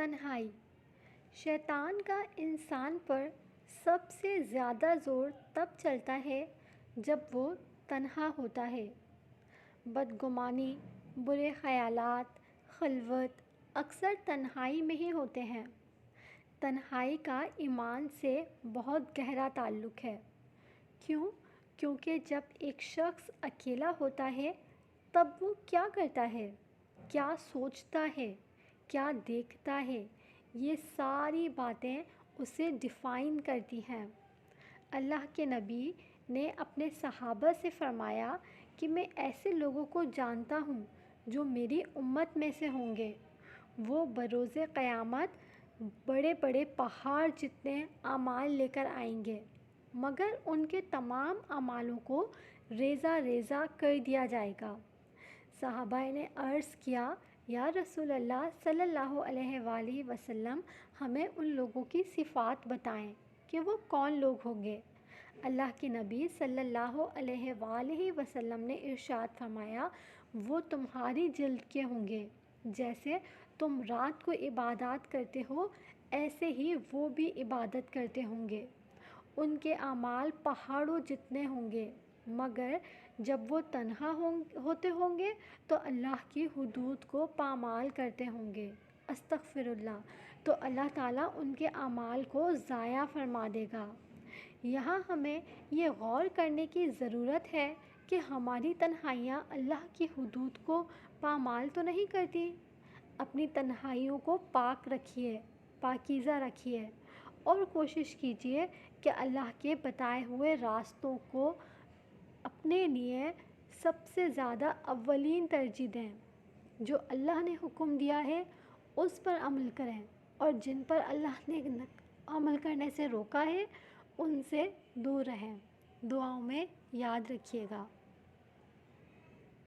تنہائی۔ شیطان کا انسان پر سب سے زیادہ زور تب چلتا ہے جب وہ تنہا ہوتا ہے۔ بدگمانی، برے خیالات، خلوت اکثر تنہائی میں ہی ہوتے ہیں۔ تنہائی کا ایمان سے بہت گہرا تعلق ہے۔ کیوں؟ کیونکہ جب ایک شخص اکیلا ہوتا ہے تب وہ کیا کرتا ہے، کیا سوچتا ہے، کیا دیکھتا ہے، یہ ساری باتیں اسے ڈیفائن کرتی ہیں۔ اللہ کے نبی نے اپنے صحابہ سے فرمایا کہ میں ایسے لوگوں کو جانتا ہوں جو میری امت میں سے ہوں گے، وہ بروز قیامت بڑے بڑے پہاڑ جتنے اعمال لے کر آئیں گے، مگر ان کے تمام اعمالوں کو ریزہ ریزہ کر دیا جائے گا۔ صحابہ نے عرض کیا، یا رسول اللہ صلی اللہ علیہ وآلہ وسلم، ہمیں ان لوگوں کی صفات بتائیں کہ وہ کون لوگ ہوں گے۔ اللہ کے نبی صلی اللہ علیہ وآلہ وسلم نے ارشاد فرمایا، وہ تمہاری جلد کے ہوں گے، جیسے تم رات کو عبادات کرتے ہو ایسے ہی وہ بھی عبادت کرتے ہوں گے۔ ان کے اعمال پہاڑوں جتنے ہوں گے، مگر جب وہ تنہا ہوتے ہوں گے تو اللہ کی حدود کو پامال کرتے ہوں گے، استغفر اللہ، تو اللہ تعالیٰ ان کے اعمال کو ضائع فرما دے گا۔ یہاں ہمیں یہ غور کرنے کی ضرورت ہے کہ ہماری تنہائیاں اللہ کی حدود کو پامال تو نہیں کرتی۔ اپنی تنہائیوں کو پاک رکھیے، پاکیزہ رکھیے، اور کوشش کیجیے کہ اللہ کے بتائے ہوئے راستوں کو اپنے لیے سب سے زیادہ اولین ترجیح دیں۔ جو اللہ نے حکم دیا ہے اس پر عمل کریں، اور جن پر اللہ نے عمل کرنے سے روکا ہے ان سے دور رہیں۔ دعاؤں میں یاد رکھیے گا۔